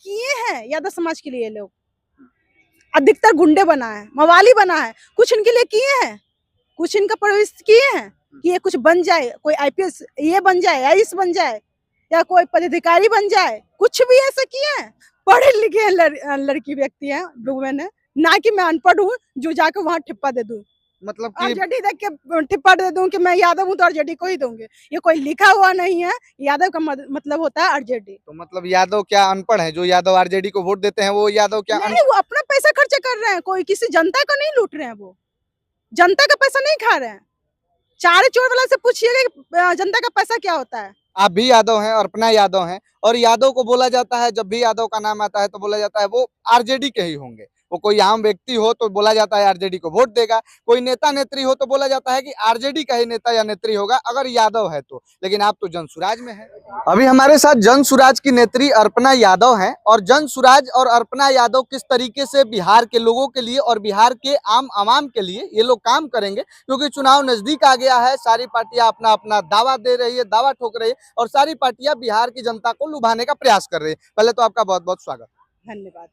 किए हैं यादव समाज के लिए? ये लोग अधिकतर गुंडे बना है, मवाली बना है, कुछ इनके लिए किए हैं? कुछ इनका परवरिश किए हैं कि ये कुछ बन जाए, कोई आईपीएस ये बन जाए, आईएएस बन जाए, या कोई पदाधिकारी बन जाए? कुछ भी ऐसा किए हैं? पढ़े लिखे हैं लड़की व्यक्ति है, वुमेन है, ना कि मैं अनपढ़ हूँ जो जाकर वहां ठिप्पा दे दूं, मतलब कि आरजेडी देख के ठिप्पा दे दूं कि मैं यादव हूँ तो आरजेडी को ही दूंगे। ये कोई लिखा हुआ नहीं है। यादव का मतलब होता है आरजेडी। तो मतलब यादव क्या अनपढ़ है? जो यादव आरजेडी को वोट देते हैं वो यादव क्या नहीं, वो अपना पैसा खर्चा कर रहे हैं, कोई किसी जनता का नहीं लूट रहे हैं। वो जनता का पैसा नहीं खा रहे हैं। चारे चोर वाला से पूछिएगा कि जनता का पैसा क्या होता है। आप भी यादव हैं, अर्पणा यादव हैं, और यादव को बोला जाता है, जब भी यादव का नाम आता है तो बोला जाता है वो आरजेडी के ही होंगे। वो कोई आम व्यक्ति हो तो बोला जाता है आरजेडी को वोट देगा, कोई नेता नेत्री हो तो बोला जाता है कि आरजेडी का ही नेता या नेत्री होगा अगर यादव है तो। लेकिन आप तो जनसुराज में हैं। अभी हमारे साथ जनसुराज की नेत्री अर्पणा यादव हैं, और जनसुराज और अर्पणा यादव किस तरीके से बिहार के लोगों के लिए और बिहार के आम आवाम के लिए ये लोग काम करेंगे, क्योंकि चुनाव नजदीक आ गया है। सारी पार्टियां अपना अपना दावा दे रही है, दावा ठोक रही है, और सारी पार्टियां बिहार की जनता को लुभाने का प्रयास कर रही है। पहले तो आपका बहुत बहुत स्वागत। धन्यवाद।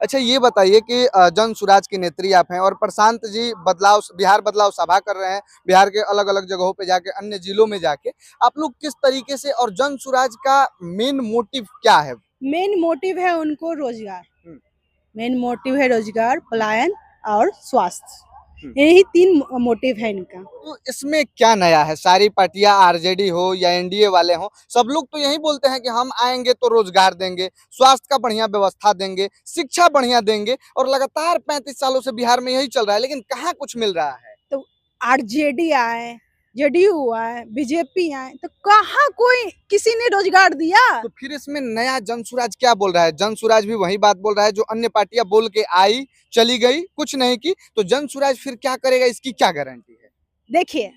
अच्छा, ये बताइए कि जनसुराज की नेत्री आप हैं, और प्रशांत जी बिहार बदलाव सभा कर रहे हैं, बिहार के अलग अलग जगहों पे जाके, अन्य जिलों में जाके। आप लोग किस तरीके से, और जनसुराज का मेन मोटिव क्या है? मेन मोटिव है उनको रोजगार। मेन मोटिव है रोजगार, पलायन और स्वास्थ्य। यही 3 मोटिव है इनका। तो इसमें क्या नया है? सारी पार्टियां, आरजेडी हो या एनडीए वाले हो, सब लोग तो यही बोलते हैं कि हम आएंगे तो रोजगार देंगे, स्वास्थ्य का बढ़िया व्यवस्था देंगे, शिक्षा बढ़िया देंगे, और लगातार 35 सालों से बिहार में यही चल रहा है, लेकिन कहाँ कुछ मिल रहा है? तो आरजेडी आए, जेडीयू आए, बीजेपी आए, तो कहाँ कोई किसी ने रोजगार दिया? तो फिर इसमें नया जनसुराज क्या बोल रहा है? जनसुराज भी वही बात बोल रहा है जो अन्य पार्टियां बोल के आई, चली गई, कुछ नहीं की, तो जनसुराज फिर क्या करेगा, इसकी क्या गारंटी है? देखिए,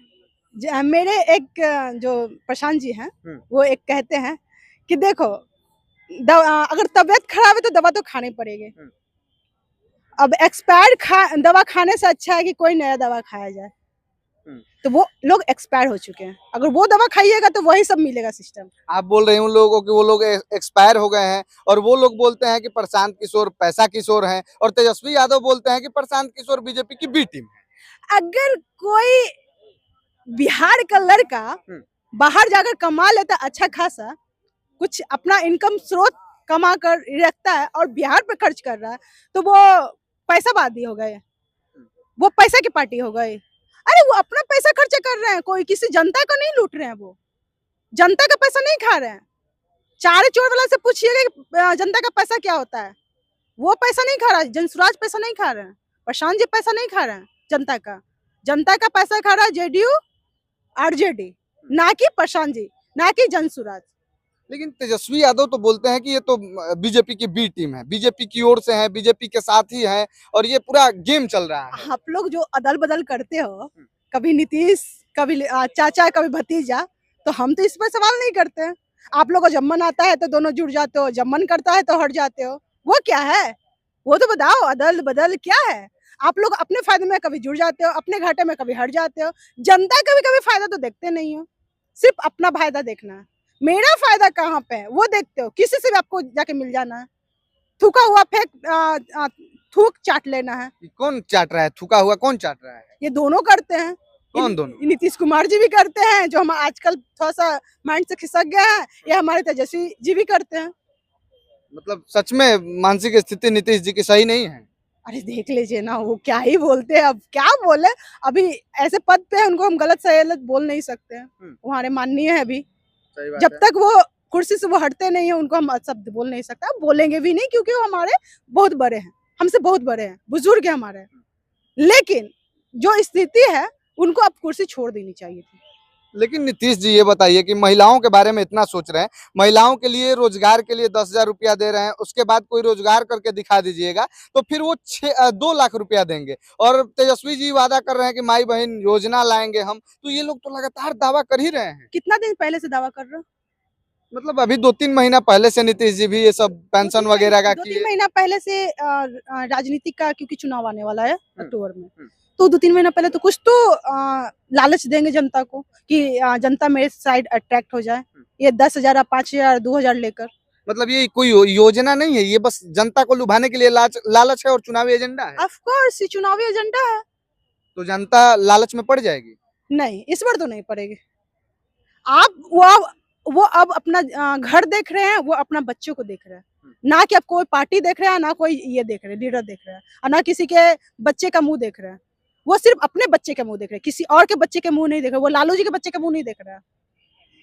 मेरे एक जो प्रशांत जी हैं, वो एक कहते हैं कि देखो, अगर तबीयत खराब है तो दवा तो खानी पड़ेगी। अब एक्सपायर्ड दवा खाने से अच्छा है कि कोई नया दवा खाया जाए। तो वो लोग एक्सपायर हो चुके हैं, अगर वो दवा खाइएगा तो वही सब मिलेगा सिस्टम। आप बोल रहे हैं उन लोगों को कि वो लोग एक्सपायर हो गए हैं, और वो लोग बोलते हैं कि प्रशांत किशोर पैसा किशोर हैं, और तेजस्वी यादव बोलते हैं कि प्रशांत किशोर बीजेपी की बी टीम है। अगर कोई बिहार का लड़का बाहर जाकर कमा लेता अच्छा खासा, कुछ अपना इनकम स्रोत कमा कर रखता है और बिहार पे खर्च कर रहा है, तो वो पैसावादी हो गए, वो पैसा की पार्टी हो गई। अरे वो अपना पैसा खर्चा कर रहे हैं, कोई किसी जनता को नहीं लूट रहे हैं। वो जनता का पैसा नहीं खा रहे हैं। चारे चोर वाला से पूछिएगा कि जनता का पैसा क्या होता है। वो पैसा नहीं खा रहा है, जनसुराज पैसा नहीं खा रहे हैं, प्रशांत जी पैसा नहीं खा रहे हैं जनता का पैसा खा रहा है जेडीयू, आरजेडी, ना कि प्रशांत जी, ना कि जनसुराज। लेकिन तेजस्वी यादव तो बोलते हैं कि ये तो बीजेपी की बी टीम है, बीजेपी की ओर से है, बीजेपी के साथ ही है, और ये पूरा गेम चल रहा है। आप लोग जो अदल बदल करते हो, कभी नीतीश, कभी चाचा, कभी भतीजा, तो हम तो इस पर सवाल नहीं करते हैं। आप लोग को जब मन आता है तो दोनों जुड़ जाते हो, जब मन करता है तो हट जाते हो। वो क्या है? वो तो बताओ, अदल बदल क्या है? आप लोग अपने फायदे में कभी जुड़ जाते हो, अपने घाटे में कभी हट जाते हो। जनता का भी कभी फायदा तो देखते नहीं हो, सिर्फ अपना फायदा देखना है। मेरा फायदा कहाँ पे है वो देखते हो। किसी से भी आपको जाके मिल जाना है, थूका हुआ फेंक थूक चाट लेना है। कौन चाट रहा है? थूका हुआ कौन चाट रहा है? ये दोनों करते हैं। कौन दोनों? नीतीश कुमार जी भी करते हैं, जो हम आजकल थोड़ा सा माइंड से खिसक गया है। ये हमारे तेजस्वी जी भी करते हैं। मतलब सच में मानसिक स्थिति नीतीश जी की सही नहीं है? अरे देख लीजिए ना, वो क्या ही बोलते हैं, अब क्या बोले। अभी ऐसे पद पे है, उनको हम गलत सही बोल नहीं सकते हैं। वो हमारे माननीय है अभी, जब तक वो कुर्सी से वो हटते नहीं है, उनको हम शब्द बोल नहीं सकते। अब बोलेंगे भी नहीं, क्योंकि वो हमारे बहुत बड़े हैं, हमसे बहुत बड़े हैं, बुजुर्ग है हमारे। लेकिन जो स्थिति है, उनको अब कुर्सी छोड़ देनी चाहिए थी। लेकिन नीतीश जी, ये बताइए कि महिलाओं के बारे में इतना सोच रहे हैं, महिलाओं के लिए रोजगार के लिए 10,000 रुपया दे रहे हैं, उसके बाद कोई रोजगार करके दिखा दीजिएगा तो फिर वो 2 लाख रुपया देंगे, और तेजस्वी जी वादा कर रहे हैं कि माई बहन योजना लाएंगे हम, तो ये लोग तो लगातार दावा कर ही रहे हैं। कितना दिन पहले से दावा कर रहे हो? मतलब अभी 2-3 महीना पहले से नीतीश जी भी ये सब पेंशन वगैरह का 2-3 महीना पहले से राजनीति का, क्योंकि चुनाव आने वाला है अक्टूबर में, तो 2-3 महीना पहले तो कुछ तो लालच देंगे जनता को कि जनता मेरे साइड अट्रैक्ट हो जाए। ये 10,000, 5,000, 2,000 लेकर मतलब ये कोई योजना नहीं है, ये बस जनता को लुभाने के लिए लालच है और चुनावी एजेंडा है। ऑफ कोर्स ये चुनावी एजेंडा है। तो जनता लालच में पड़ जाएगी। नहीं, इस बार तो नहीं पड़ेगी। आप वो अब अपना घर देख रहे हैं, वो अपना बच्चों को देख रहे हैं, ना कि अब कोई पार्टी देख रहा है, ना कोई ये देख रहे हैं, लीडर देख रहा है, और ना किसी के बच्चे का मुंह देख रहे हैं। वो सिर्फ अपने बच्चे के मुंह देख रहे हैं, किसी और के बच्चे के मुंह नहीं देख रहे। वो लालू जी के बच्चे के मुंह नहीं देख रहा है।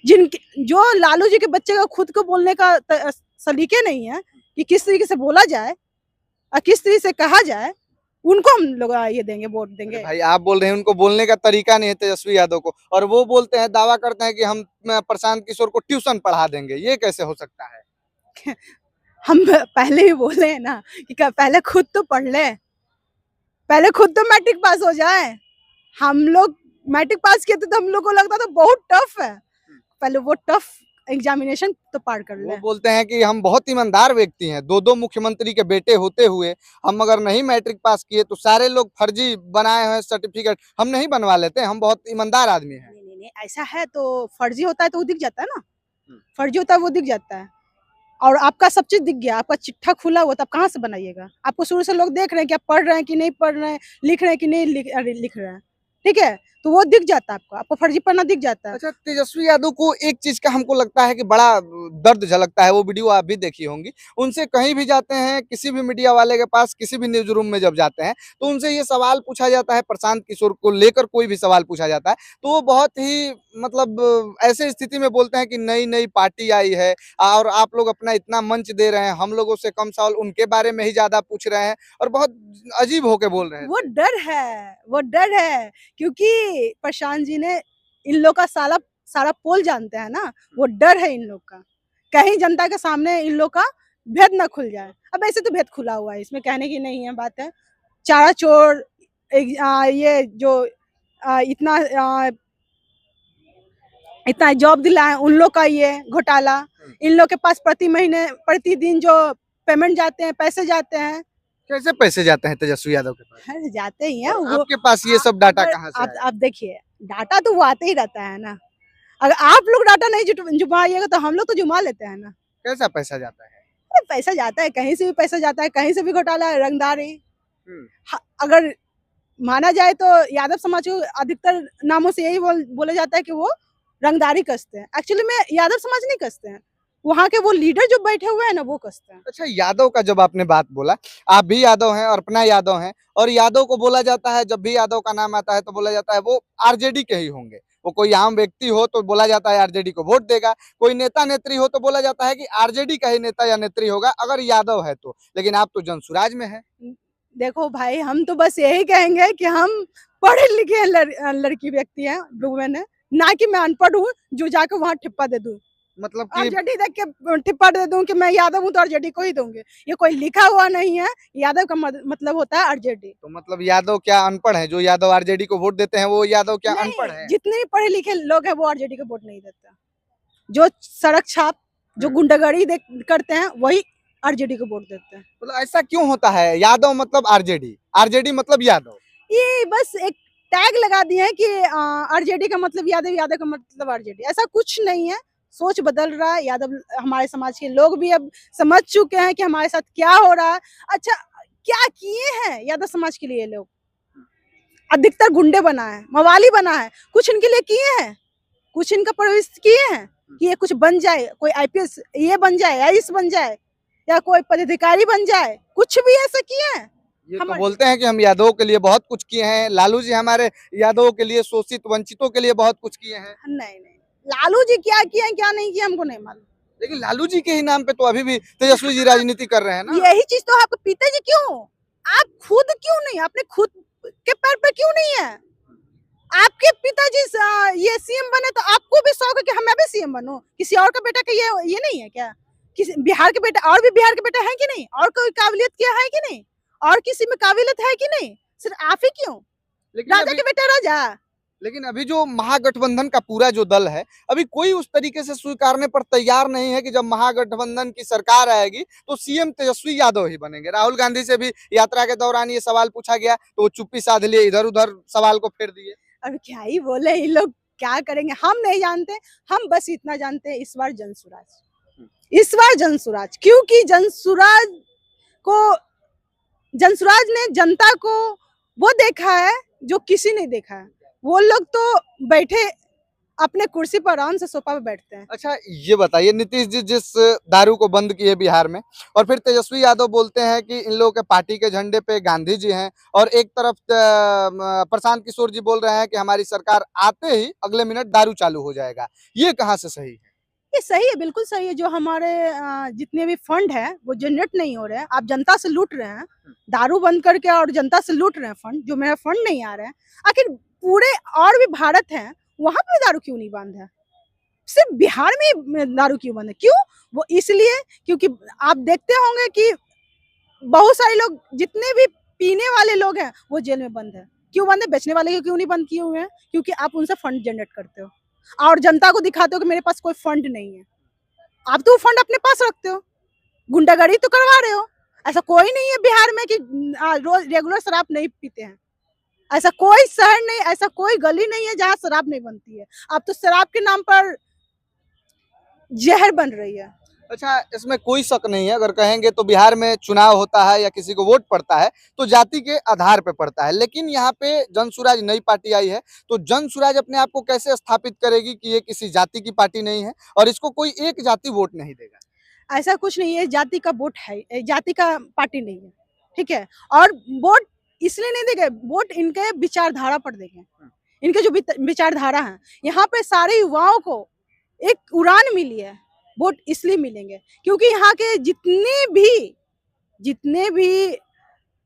जो लालू जी के बच्चे का खुद को बोलने का सलीके नहीं है कि किस तरीके से बोला जाए और किस तरीके से कहा जाए, उनको हम लोग ये देंगे, वोट देंगे। भाई आप बोल रहे हैं उनको बोलने का तरीका नहीं है तेजस्वी यादव को, और वो बोलते हैं, दावा करते हैं कि हम प्रशांत किशोर को ट्यूशन पढ़ा देंगे। ये कैसे हो सकता है? हम पहले ही बोले हैं ना कि पहले खुद तो पढ़ ले, पहले खुद तो मैट्रिक पास हो जाए। हम लोग मैट्रिक पास किए थे तो हम लोग को लगता था बहुत टफ है, पहले वो टफ एग्जामिनेशन तो पार कर ले। वो बोलते हैं कि हम बहुत ईमानदार व्यक्ति हैं, दो मुख्यमंत्री के बेटे होते हुए हम अगर नहीं मैट्रिक पास किए तो सारे लोग फर्जी बनाए हुए सर्टिफिकेट हम नहीं बनवा लेते, हम बहुत ईमानदार आदमी हैं। नहीं, ऐसा है तो फर्जी होता है तो वो दिख जाता है ना, फर्जी होता है वो दिख जाता है। और आपका सब चीज दिख गया, आपका चिट्ठा खुला हुआ, तब कहाँ से बनाइएगा? आपको शुरू से लोग देख रहे हैं कि आप पढ़ रहे हैं कि नहीं पढ़ रहे हैं, लिख रहे हैं कि नहीं लिख रहे हैं, ठीक है, तो वो दिख जाता है, आपको फर्जी पढ़ना दिख जाता है। अच्छा, तेजस्वी यादव को एक चीज का हमको लगता है कि बड़ा दर्द झलकता है, वो वीडियो आप भी देखी होंगी। उनसे कहीं भी जाते हैं, किसी भी मीडिया वाले के पास, किसी भी न्यूज रूम में जब जाते हैं, तो उनसे ये सवाल पूछा जाता है, प्रशांत किशोर को लेकर कोई भी सवाल पूछा जाता है, तो वो बहुत ही मतलब ऐसे स्थिति में बोलते हैं कि नई नई पार्टी आई है और आप लोग अपना इतना मंच दे रहे हैं, हम लोगों से कम सवाल उनके बारे में ही ज्यादा पूछ रहे हैं, और बहुत अजीब होके बोल रहे हैं। वो डर है, क्योंकि प्रशांत जी ने इन लोग का सारा पोल जानते हैं ना, वो डर है इन लोग का, कहीं जनता के सामने इन लोग का भेद ना खुल जाए। अब ऐसे तो भेद खुला हुआ है, इसमें कहने की नहीं है बात है। चारा चोर ये जो इतना जॉब दिलाए, उन लोग का ये घोटाला, इन लोग के पास प्रतिदिन जो पेमेंट जाते हैं, पैसे जाते हैं। कैसे पैसे जाते हैं तेजस्वी यादव के पास? अरे जाते ही हैं और वो। आपके पास ये सब डाटा कहाँ से आया? आप देखिए, डाटा तो वो आते ही रहता है ना। अगर आप लोग डाटा नहीं जुटाइएगा तो हम लोग तो जुमा लेते हैं ना। कैसा पैसा जाता है? अरे पैसा जाता है, कहीं से भी पैसा जाता है, कहीं से भी घोटाला है, रंगदारी। हम्म। अगर माना जाए तो यादव समाज को अधिकतर नामों से यही बोला जाता है कि वो रंगदारी कसते हैं। एक्चुअली में यादव समाज नहीं कसते हैं, वहाँ के वो लीडर जो बैठे हुए हैं ना, वो कसते हैं। अच्छा, यादव का जब आपने बात बोला, आप भी यादव हैं, अर्पणा यादव हैं, और यादव को बोला जाता है, जब भी यादव का नाम आता है तो बोला जाता है वो आरजेडी के ही होंगे। वो कोई आम व्यक्ति हो तो बोला जाता है आरजेडी को वोट देगा, कोई नेता नेत्री हो तो बोला जाता है कि आरजेडी का ही नेता या नेत्री होगा अगर यादव है तो। लेकिन आप तो जनसुराज में हैं। देखो भाई, हम तो बस यही कहेंगे कि हम पढ़े लिखे लड़की व्यक्ति हैं, वुमेन है, ना कि मैं अनपढ़ हूँ जो जाकर वहाँ ठिप्पा दे दूँ, मतलब कि आरजेडी देख के ठिप्पा दे दूँ कि मैं यादव हूँ तो आरजेडी को ही दूंगे। ये कोई लिखा हुआ नहीं है, यादव का मतलब होता है आरजेडी। तो मतलब यादव क्या अनपढ़ है? जो यादव आरजेडी को वोट देते हैं वो यादव क्या अनपढ़ है? जितने भी पढ़े लिखे लोग हैं वो आरजेडी को वोट नहीं देते। जो सड़क छाप, जो गुंडागर्दी करते हैं, वही आरजेडी को वोट देते हैं। मतलब ऐसा क्यों होता है? यादव मतलब आरजेडी, आरजेडी मतलब यादव। ये बस एक टैग लगा दिए हैं कि आरजेडी का मतलब यादव, यादव का मतलब आरजेडी। ऐसा कुछ नहीं है, सोच बदल रहा है। यादव हमारे समाज के लोग भी अब समझ चुके हैं कि हमारे साथ क्या हो रहा है। अच्छा, क्या किए हैं यादव समाज के लिए ये लोग? अधिकतर गुंडे बना है, मवाली बना है, कुछ इनके लिए किए हैं, कुछ इनका परवरिश किए हैं कि ये कुछ बन जाए, कोई आईपीएस ये बन जाए, आईएएस बन जाए, या कोई पदाधिकारी बन जाए, कुछ भी ऐसा किए हैं? ये तो बोलते हैं कि हम यादवों के लिए बहुत कुछ किए हैं, लालू जी हमारे यादवों के लिए, शोषित वंचितों के लिए बहुत कुछ किए हैं। नहीं, लालू जी क्या किए क्या नहीं किया हमको नहीं मालूम, लेकिन लालू जी के ही नाम पे तो अभी भी तेजस्वी जी राजनीति कर रहे हैं ना। यही चीज तो आपके पिताजी क्यों, आप खुद क्यों नहीं, अपने खुद के पैर पे क्यों नहीं है? आपके पिताजी ये सीएम बने तो आपको भी शौक है कि मैं भी सीएम बनूं? किसी और का बेटा का ये नहीं है क्या? किसी बिहार के बेटा, और भी बिहार के बेटा है कि नहीं? और कोई काबिलियत क्या है कि नहीं? और किसी में काबिलियत है कि नहीं? सिर्फ आप ही क्यों? राजा के बेटा राजा। लेकिन अभी जो महागठबंधन का पूरा जो दल है, अभी कोई उस तरीके से स्वीकारने पर तैयार नहीं है कि जब महागठबंधन की सरकार आएगी तो सीएम तेजस्वी यादव ही बनेंगे। राहुल गांधी से भी यात्रा के दौरान ये सवाल पूछा गया तो वो चुप्पी साध लिए, इधर उधर सवाल को फेर दिए। अब क्या ही बोले, ये लोग क्या करेंगे हम नहीं जानते। हम बस इतना जानते हैं, इस बार जनसुराज। इस बार जनसुराज, क्योंकि जनसुराज ने जनता को वो देखा है जो किसी ने देखा है। वो लोग तो बैठे अपने कुर्सी पर आराम से सोफा पे बैठते हैं। अच्छा ये बताइए, नीतीश जी जिस दारू को बंद किए बिहार में, और फिर तेजस्वी यादव बोलते हैं कि इन लोगों के पार्टी के झंडे पे गांधी जी हैं, और एक तरफ प्रशांत किशोर जी बोल रहे हैं कि हमारी सरकार आते ही अगले मिनट दारू चालू हो जाएगा। ये कहाँ से सही है? ये सही है, बिल्कुल सही है। जो हमारे जितने भी फंड है वो जनरेट नहीं हो रहे हैं, आप जनता से लूट रहे हैं, दारू बंद करके और जनता से लूट रहे हैं फंड, जो मेरा फंड नहीं आ रहा है। आखिर पूरे और भी भारत है, वहां पे दारू क्यों नहीं बंद है? सिर्फ बिहार में दारू क्यों बंद है? क्यों? वो इसलिए क्योंकि आप देखते होंगे कि बहुत सारे लोग, जितने भी पीने वाले लोग हैं, वो जेल में बंद है। क्यों बंद है? बेचने वाले क्यों नहीं बंद किए हुए हैं? क्योंकि आप उनसे फंड जनरेट करते हो और जनता को दिखाते हो कि मेरे पास कोई फंड नहीं है। आप तो फंड अपने पास रखते हो, गुंडागर्दी तो करवा रहे हो। ऐसा कोई नहीं है बिहार में कि रोज रेगुलर शराब नहीं पीते हैं। ऐसा कोई शहर नहीं, ऐसा कोई गली नहीं है जहाँ शराब नहीं बनती है। अब तो शराब के नाम पर जहर बन रही है। अच्छा, इसमें कोई शक नहीं है, अगर कहेंगे तो बिहार में चुनाव होता है या किसी को वोट पड़ता है तो जाति के आधार पे पड़ता है, लेकिन यहाँ पे जनसुराज नई पार्टी आई है, तो जनसुराज अपने आप को कैसे स्थापित करेगी कि ये किसी जाति की पार्टी नहीं है और इसको कोई एक जाति वोट नहीं देगा? ऐसा कुछ नहीं है, जाति का वोट है, जाति का पार्टी नहीं है, ठीक है। और वोट इसलिए नहीं देंगे, वोट इनके विचारधारा पर देंगे। इनके जो विचारधारा है, यहाँ पे सारे युवाओं को एक उड़ान मिली है। वोट इसलिए मिलेंगे क्योंकि यहाँ के जितने भी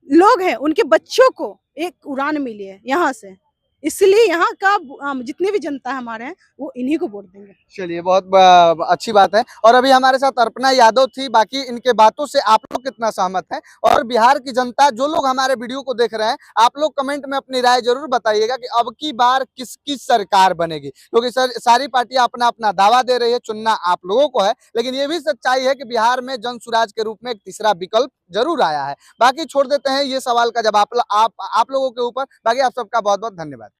लोग हैं, उनके बच्चों को एक उड़ान मिली है यहाँ से। इसलिए यहाँ का जितनी भी जनता हमारे हैं, वो इन्हीं को वोट देंगे। चलिए, बहुत अच्छी बात है। और अभी हमारे साथ अर्पणा यादव थी। बाकी इनके बातों से आप लोग कितना सहमत हैं, और बिहार की जनता, जो लोग हमारे वीडियो को देख रहे हैं, आप लोग कमेंट में अपनी राय जरूर बताइएगा कि अब की बार किसकी सरकार बनेगी, क्योंकि सारी पार्टियां अपना अपना दावा दे रही है, चुनना आप लोगों को है। लेकिन ये भी सच्चाई है कि बिहार में जनसुराज के रूप में एक तीसरा विकल्प जरूर आया है। बाकी छोड़ देते हैं ये सवाल का जवाब आप लोगों के ऊपर। बाकी आप सबका बहुत बहुत धन्यवाद।